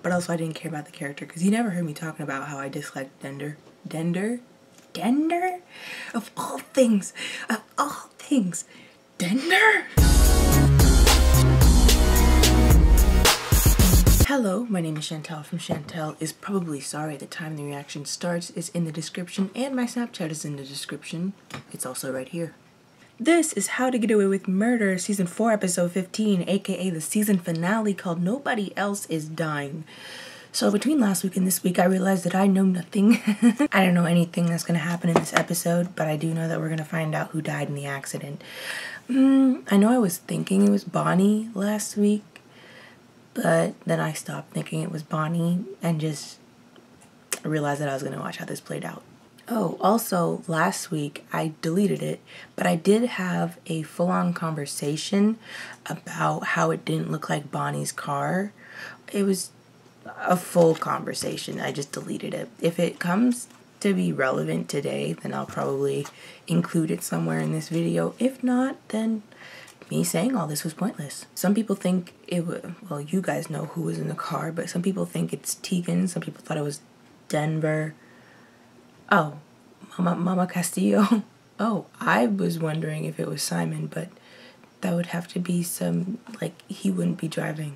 But also I didn't care about the character because you never heard me talking about how I disliked Dender. Dender? Of all things, Dender? Hello, my name is Shantel from Shantel is probably sorry. The time the reaction starts is in the description, and my Snapchat is in the description. It's also right here. This is How to Get Away with Murder, Season 4, Episode 15, aka the season finale called Nobody Else is Dying. So between last week and this week, I realized that I know nothing. I don't know anything that's going to happen in this episode, but I do know that we're going to find out who died in the accident. I know I was thinking it was Bonnie last week, but then I stopped thinking it was Bonnie and just realized that I was going to watch how this played out. Oh, also, last week I deleted it, but I did have a full-on conversation about how it didn't look like Bonnie's car. It was a full conversation. I just deleted it. If it comes to be relevant today, then I'll probably include it somewhere in this video. If not, then me saying all this was pointless. Some people think it would, well, you guys know who was in the car, but some people think it's Tegan. Some people thought it was Denver. Oh, Mama Castillo. Oh, I was wondering if it was Simon, but that would have to be some, like, he wouldn't be driving.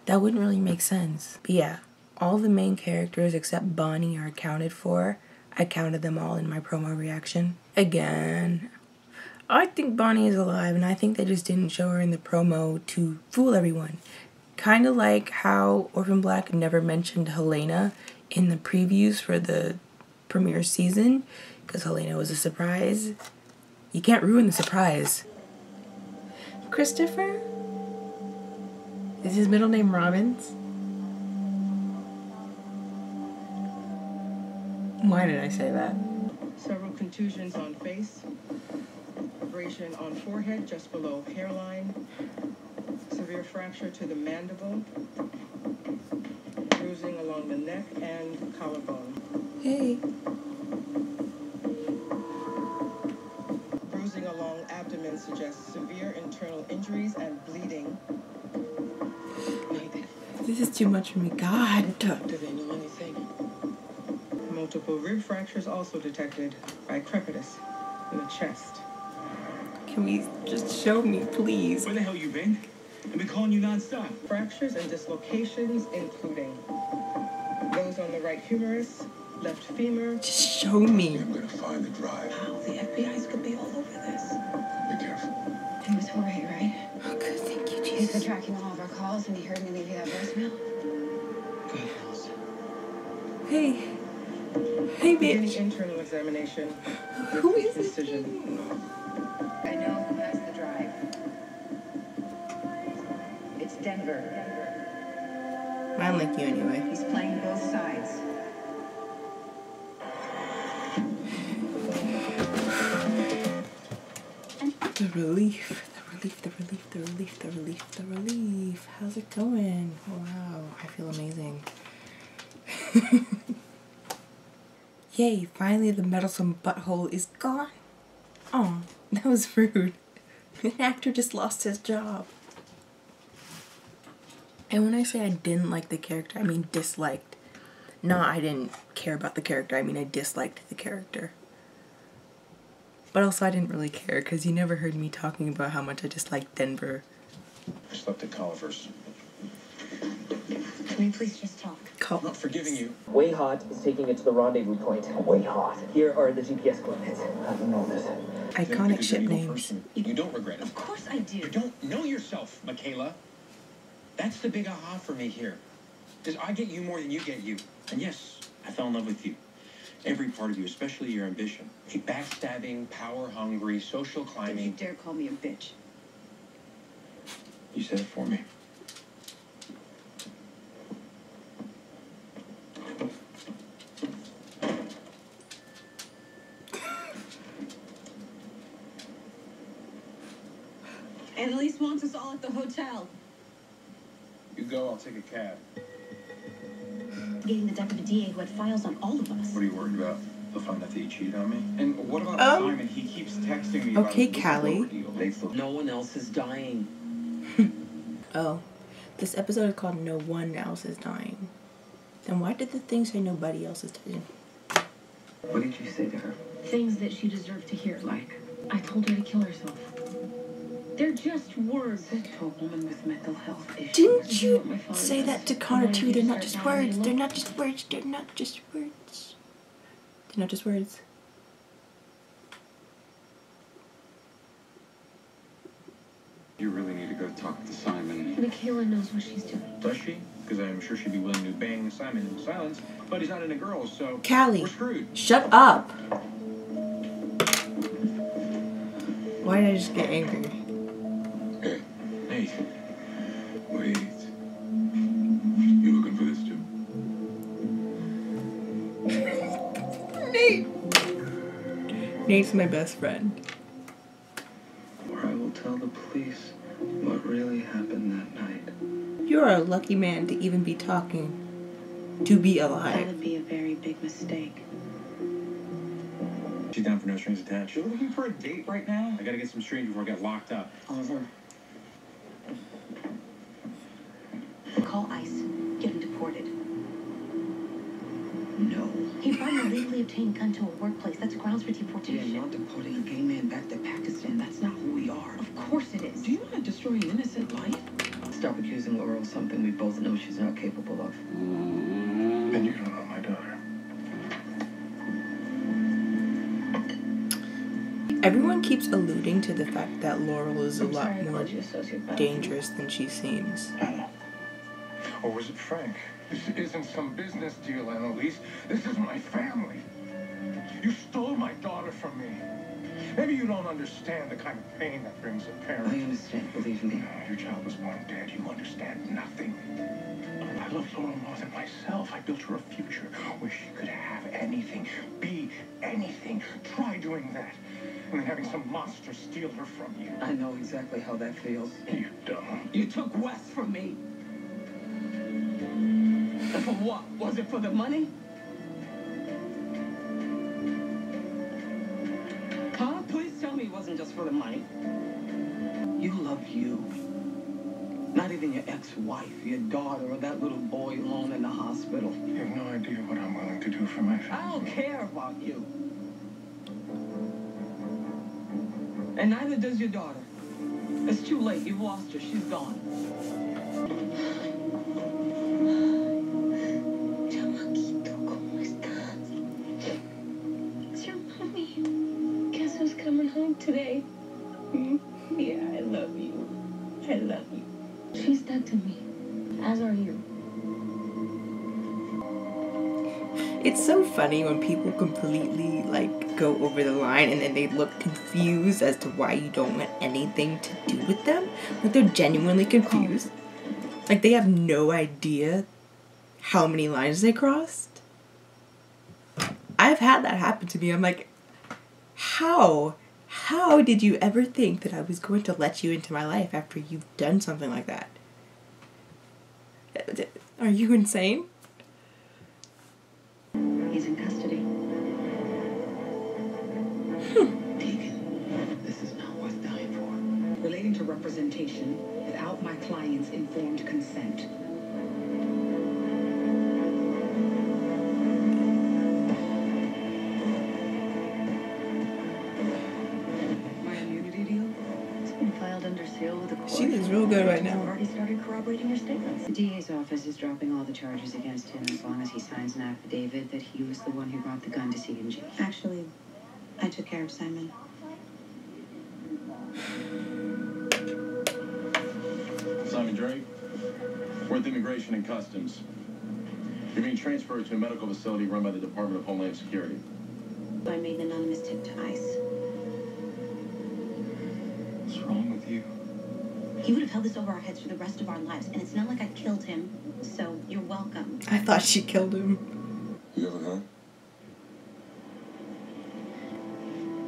That wouldn't really make sense. But yeah, all the main characters except Bonnie are accounted for. I counted them all in my promo reaction. Again, I think Bonnie is alive, and I think they just didn't show her in the promo to fool everyone. Kind of like how Orphan Black never mentioned Helena in the previews for the premiere season, because Helena was a surprise. You can't ruin the surprise. Christopher? Is his middle name Robbins? Why did I say that? Several contusions on face, abrasion on forehead just below hairline, severe fracture to the mandible, bruising along the neck and collarbone. Hey. Bruising along abdomen suggests severe internal injuries and bleeding. This is too much for me. God. Do they know anything? Multiple rib fractures also detected by crepitus in the chest. Can we just show me, please? Where the hell you been? I've been calling you nonstop. Fractures and dislocations, including those on the right humerus, left femur. Just show me. I'm gonna find the drive. Wow, the FBI's could be all over this. Be careful. It was Jorge, right? Oh, good. Thank you, He's Jesus. been tracking all of our calls, and he heard me leave you that voicemail. Good. Hey. Hey, Beginning bitch. internal examination. Who is this? Incision. I know who has the drive. It's Denver. I like you anyway. He's playing both sides. The relief. The relief. How's it going? Wow, I feel amazing. Yay, finally the meddlesome butthole is gone. Oh, that was rude. An actor just lost his job. And when I say I didn't like the character, I mean disliked. No, I didn't care about the character. I mean I disliked the character. But also I didn't really care because you never heard me talking about how much I disliked Denver. I slept at Culliver's. Can we please just talk? I'm not forgiving you. Way Hot is taking it to the rendezvous point. Way Hot. Here are the GPS coordinates. I don't know this. Iconic ship names. You don't regret it. Of course I do. You don't know yourself, Michaela. That's the big aha for me here. Because I get you more than you get you. And yes, I fell in love with you. Every part of you, especially your ambition. A backstabbing, power-hungry, social Don't you climbing. dare call me a bitch. You said it for me. Annalise wants us all at the hotel. You go, I'll take a cab. Getting the deputy DA who had files on all of us. What are you worried about? They'll find out that you cheated on me? And what about Simon? He keeps texting me Okay, about Callie. deal. No one else is dying. Oh, This episode is called No One Else is Dying. Then why did the thing say nobody else is dying? What did you say to her? Things that she deserved to hear, like, I told her to kill herself. They're just words. To a woman with mental health issues. Didn't you say that to Connor too? They're not just words. They're not just words. They're not just words. They're not just words. You really need to go talk to Simon. Michaela knows what she's doing. Does she? Because I'm sure she'd be willing to bang Simon in silence, but he's not into girls, so Callie, we're screwed. shut up. Why did I just get angry? Hey. Wait. You looking for this too? Nate. Nate's my best friend. Or I will tell the police what really happened that night. You're a lucky man to even be talking. To be That alive. would be a very big mistake. She's down for no strings attached. You're looking for a date right now? I gotta get some strange before I get locked up. Oliver. Call ICE. Get him deported. No. He brought an illegally obtained gun to a workplace. That's grounds for Yeah, deportation. not deporting a gay man back to Pakistan. That's not who we are. Of course it is. Do you want to destroy an innocent life? Stop accusing Laura of something we both know she's not capable of. Then you don't know my daughter. Everyone keeps alluding to the fact that Laurel is a I'm lot sorry I more called you a sociopath. dangerous than she seems. Anna. Or was it Frank? This isn't some business deal, Annalise. This is my family. You stole my daughter from me. Maybe you don't understand the kind of pain that brings a I parent. understand, believe me. Your child was born dead. You understand nothing. I love Laura more than myself. I built her a future where she could have anything, be anything. Try doing that. And then having some monster steal her from you. I know exactly how that feels. You don't. You took Wes from me. And for what? Was it for the money? Huh? Please tell me it wasn't just for the money. You love you. Not even your ex-wife, your daughter, or that little boy alone in the hospital. You have no idea what I'm willing to do for my family. I don't care about you. And neither does your daughter. It's too late. You've lost her. She's gone. Chamaquito, ¿cómo estás? It's your mommy. Guess who's coming home today? Yeah, I love you. I love you. She's dead to me. As are you. It's so funny when people completely go over the line and then they look confused as to why you don't want anything to do with them. Like they're genuinely confused. Like they have no idea how many lines they crossed. I've had that happen to me. I'm like, how did you ever think that I was going to let you into my life after you've done something like that? Are you insane? He's in custody. Deacon, this is not worth dying for. Relating to representation without my client's informed consent. My immunity deal? It's been filed under seal with the court. She looks real good right I've now. already started corroborating your statements. The DA's office is dropping all the charges against him as long as he signs an affidavit that he was the one who brought the gun to CMG. Actually, I took care of Simon. Simon Drake, Worth Immigration and Customs. You're being transferred to a medical facility run by the Department of Homeland Security. I made an anonymous tip to ICE. What's wrong with you? He would have held this over our heads for the rest of our lives, and it's not like I killed him, so you're welcome. I thought she killed him. You have a gun?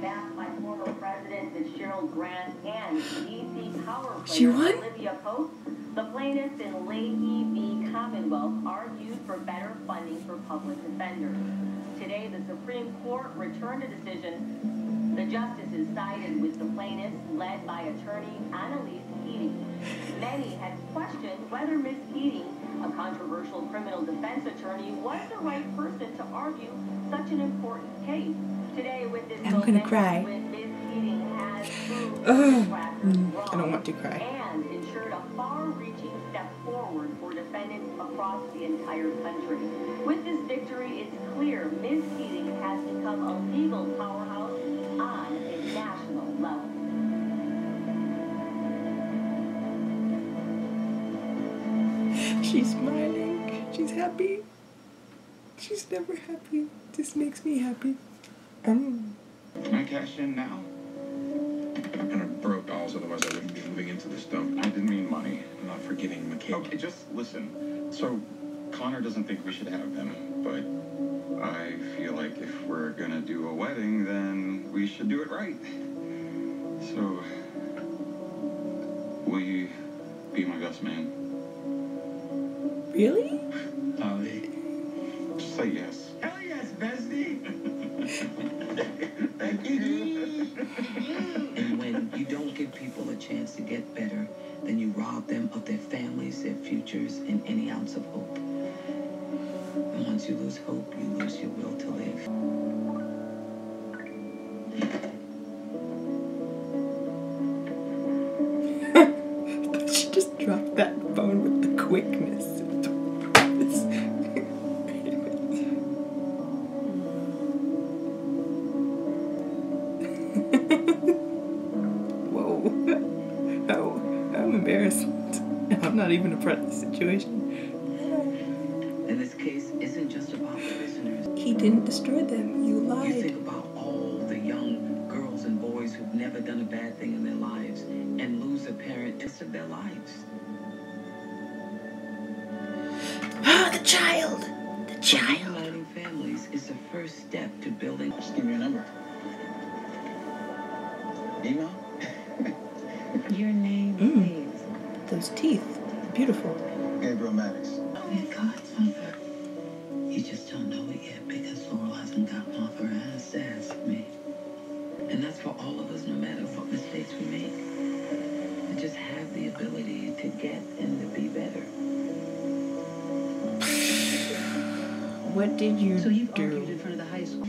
Backed by former President Fitzgerald Grant and DC Power She player won? Olivia Pope, the plaintiffs in Leahy v. Commonwealth argued for better funding for public defenders. Today, the Supreme Court returned a decision. The justices sided with the plaintiffs, led by attorney Annalise Keating. Many had questioned whether Ms. Keating, a controversial criminal defense attorney, was the right person to argue such an important case. Today, with this I'm gonna cry. Ms. Keating has proved I don't want to cry. and ensured a far-reaching step forward for defendants across the entire country. With this victory, it's clear Ms. Keating has become a legal powerhouse on a national level. She's smiling. She's happy. She's never happy. This makes me happy. Can I cash in now? I'm kind of broke, dolls, otherwise I wouldn't be moving into this dump. I didn't mean money. I'm not forgiving Michaela. Okay, just listen. So, Connor doesn't think we should have them, but I feel like if we're gonna do a wedding, then we should do it right. So, will you be my best man? Really? Just say yes. Hell yes, bestie. And when you don't give people a chance to get better, then you rob them of their families, their futures, and any ounce of hope. And once you lose hope, you lose your will to live. She just dropped that phone with the quickness. I'm embarrassed. I'm not even a part of the situation. And this case isn't just about prisoners. He didn't destroy them. You You lied. think about all the young girls and boys who've never done a bad thing in their lives and lose a parent just of their lives. Ah, the child! The So child! reuniting families is the first step to building. Just give me a number. Email? Your name, please. Those teeth. Beautiful. Gabriel Maddox. Oh, your godfather. You just don't know it yet because Laurel hasn't gotten off her ass to ask me. And that's for all of us, no matter what mistakes we make. To just have the ability to get and to be better. What did you So you've do? argued in front of the high school.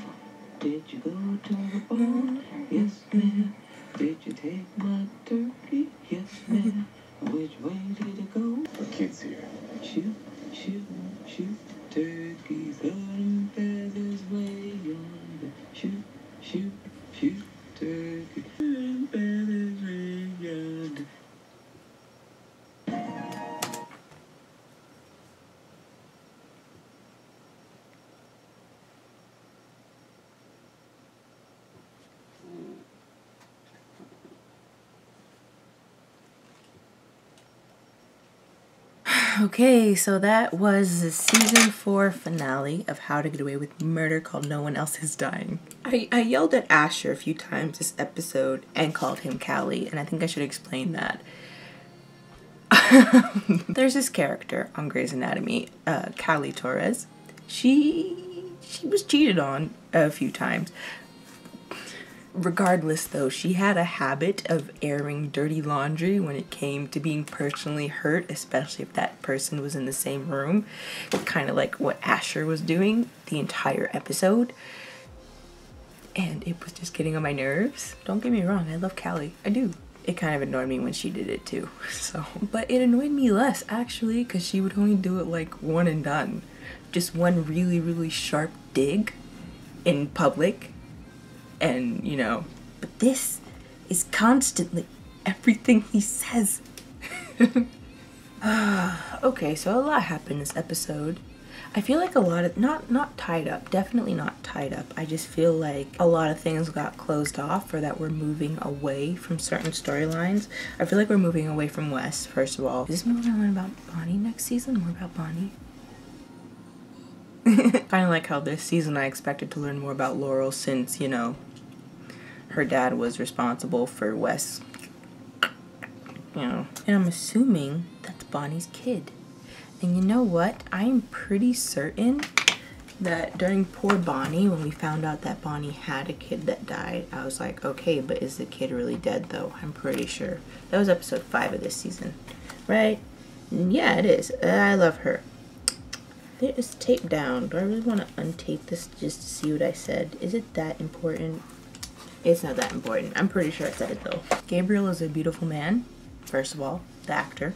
Did you go to the bar? Yes, ma'am. Did you take my turkey? Yes, ma'am. Which way did it go? The kids here. Shoot, shoot, shoot. Turkeys on feathers way yonder. Shoot, shoot, shoot. Turkey on feathers way yonder. Okay, so that was the season 4 finale of How to Get Away with Murder, called No One Else Is Dying. I yelled at Asher a few times this episode and called him Callie, and I think I should explain that. There's this character on Grey's Anatomy, Callie Torres. She was cheated on a few times. Regardless, though, she had a habit of airing dirty laundry when it came to being personally hurt, especially if that person was in the same room. Kind of like what Asher was doing the entire episode. And it was just getting on my nerves. Don't get me wrong, I love Callie. I do. It kind of annoyed me when she did it too. But it annoyed me less, actually, because she would only do it like one and done. Just one really, really sharp dig in public. And, you know, but this is constantly everything he says. Okay, so a lot happened this episode. I feel like a lot of, not tied up, definitely not tied up. I just feel like a lot of things got closed off, or that we're moving away from certain storylines. I feel like we're moving away from Wes, first of all. Is this movie going about Bonnie next season? More about Bonnie? Kind of like how this season I expected to learn more about Laurel, since, you know, her dad was responsible for Wes, you know. And I'm assuming that's Bonnie's kid. And you know what? I'm pretty certain that during poor Bonnie, when we found out that Bonnie had a kid that died, I was like, okay, but is the kid really dead though? I'm pretty sure. That was episode 5 of this season, right? Yeah, it is. I love her. It is taped down. Do I really want to untape this just to see what I said? Is it that important? It's not that important. I'm pretty sure I said it though. Gabriel is a beautiful man. First of all, the actor.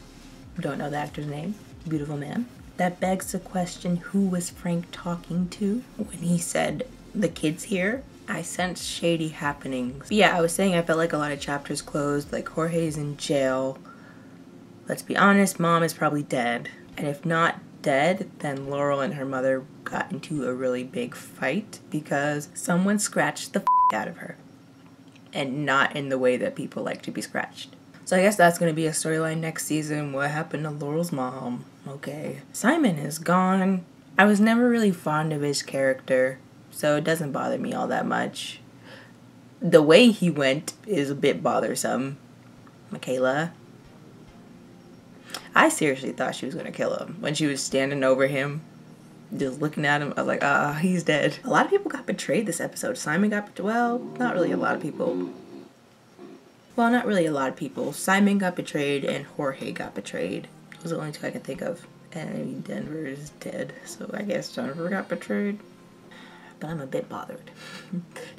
Don't know the actor's name. Beautiful man. That begs the question, who was Frank talking to when he said, the kid's here? I sense shady happenings. But yeah, I was saying I felt like a lot of chapters closed, like Jorge's in jail. Let's be honest, mom is probably dead. And if not dead, then Laurel and her mother got into a really big fight because someone scratched the out of her. And not in the way that people like to be scratched. So I guess that's going to be a storyline next season. What happened to Laurel's mom? Okay. Simon is gone. I was never really fond of his character, so it doesn't bother me all that much. The way he went is a bit bothersome. Michaela. I seriously thought she was going to kill him. When she was standing over him, just looking at him, I was like, ah, he's dead. A lot of people got betrayed this episode. Simon got, well, not really a lot of people. Well, not really a lot of people. Simon got betrayed and Jorge got betrayed. Those are the only two I can think of. And Denver is dead, so I guess Jennifer got betrayed. But I'm a bit bothered.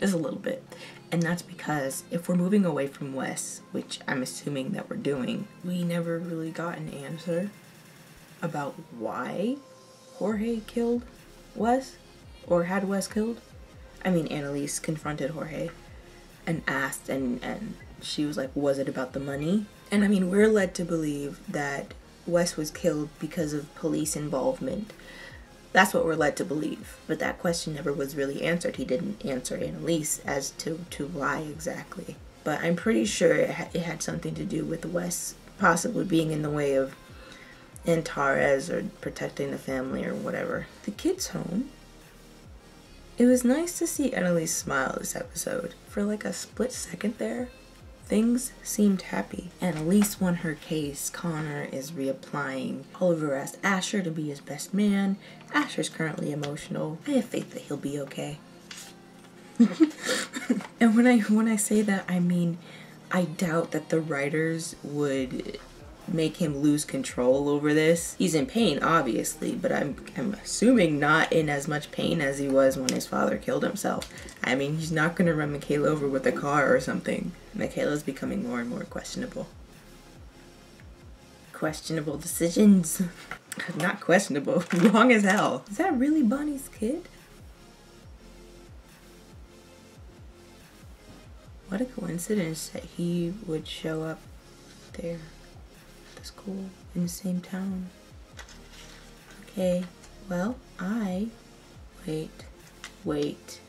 Just a little bit. And that's because if we're moving away from Wes, which I'm assuming that we're doing, we never really got an answer about why Jorge killed Wes, or had Wes killed. I mean, Annalise confronted Jorge and asked, and she was like, was it about the money? And I mean, we're led to believe that Wes was killed because of police involvement. That's what we're led to believe. But that question never was really answered. He didn't answer Annalise as to why exactly. But I'm pretty sure it had something to do with Wes possibly being in the way of Antares or protecting the family or whatever. The kids' home. It was nice to see Annalise smile this episode. For like a split second there, things seemed happy. Annalise won her case. Connor is reapplying. Oliver asked Asher to be his best man. Asher's currently emotional. I have faith that he'll be okay. And when I say that, I mean, I doubt that the writers would make him lose control over this. He's in pain, obviously, but I'm assuming not in as much pain as he was when his father killed himself. I mean, he's not gonna run Michaela over with a car or something. Michaela's becoming more and more questionable. Questionable decisions. Not questionable, wrong as hell. Is that really Bonnie's kid? What a coincidence that he would show up there. School in the same town. Okay, well, wait.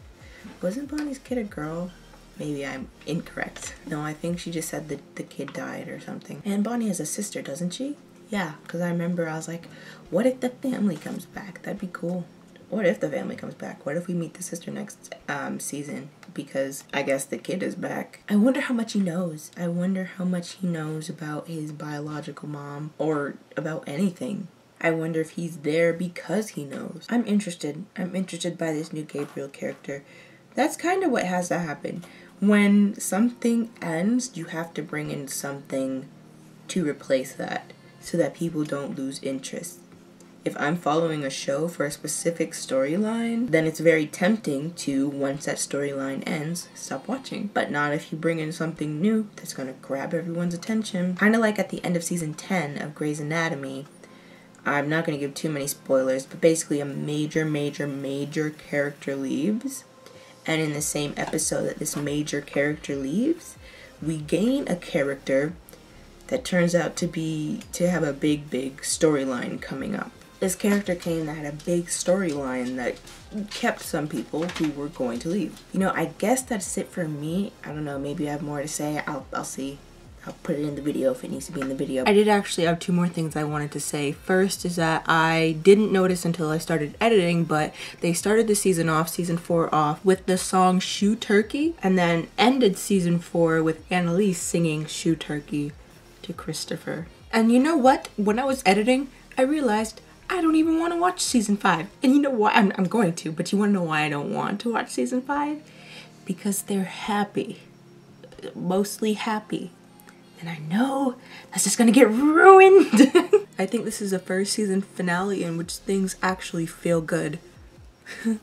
Wasn't Bonnie's kid a girl? Maybe I'm incorrect. No, I think she just said that the kid died or something. And Bonnie has a sister, doesn't she? Yeah, because I remember I was like, what if the family comes back? That'd be cool. What if the family comes back? What if we meet the sister next season? Because I guess the kid is back. I wonder how much he knows. I wonder how much he knows about his biological mom or about anything. I wonder if he's there because he knows. I'm interested. I'm interested by this new Gabriel character. That's kind of what has to happen. When something ends, you have to bring in something to replace that so that people don't lose interest. If I'm following a show for a specific storyline, then it's very tempting to, once that storyline ends, stop watching. But not if you bring in something new that's gonna grab everyone's attention. Kind of like at the end of season 10 of Grey's Anatomy. I'm not gonna give too many spoilers, but basically a major character leaves. And in the same episode that this major character leaves, we gain a character that turns out to have a big storyline coming up. This character came that had a big storyline that kept some people who were going to leave. You know, I guess that's it for me. I don't know, maybe I have more to say. I'll see. I'll put it in the video if it needs to be in the video. I did actually have 2 more things I wanted to say. First is that I didn't notice until I started editing, but they started the season 4 off with the song Shoe Turkey, and then ended season 4 with Annalise singing Shoe Turkey to Christopher. And you know what? When I was editing, I realized I don't even want to watch season 5. And you know why? I'm going to, but you want to know why I don't want to watch season 5? Because they're happy. Mostly happy. And I know that's just gonna get ruined. I think this is the first season finale in which things actually feel good.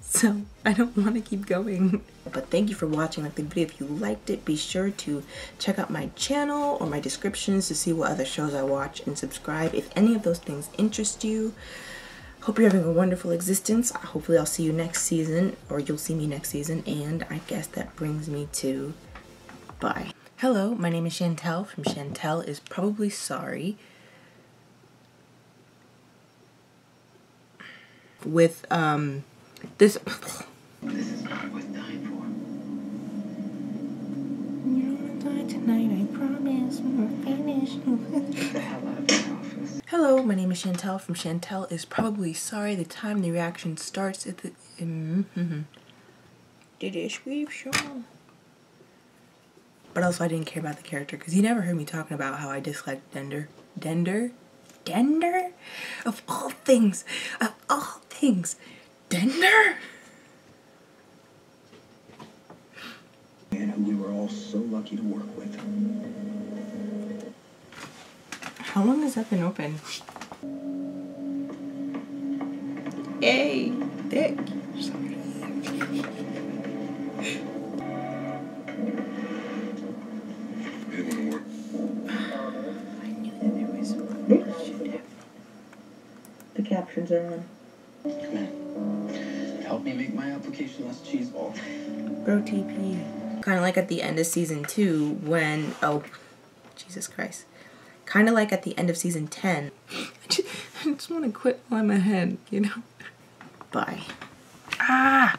So I don't want to keep going. But thank you for watching. Like the video, if you liked it, be sure to check out my channel or my descriptions to see what other shows I watch, and subscribe if any of those things interest you. Hope you're having a wonderful existence. Hopefully I'll see you next season, or you'll see me next season. And I guess that brings me to bye. Hello, my name is Shantel from Shantel is Probably Sorry. With this is not worth dying for. You're gonna die tonight, I promise. We're finished. Get the hell out of my office. Hello, my name is Shantel from Shantel is Probably Sorry. The time the reaction starts at the description. But also I didn't care about the character because you never heard me talking about how I disliked Dender. Dender? Of all things. Dender? Man who we were all so lucky to work with. How long has that been open? Hey, Dick. The captions are on. Come in. Help me make my application less cheeseball. Bro TP. Kind of like at the end of season 2 when, oh, Jesus Christ. Kind of like at the end of season 10. I just want to quit while I'm ahead, you know? Bye. Ah!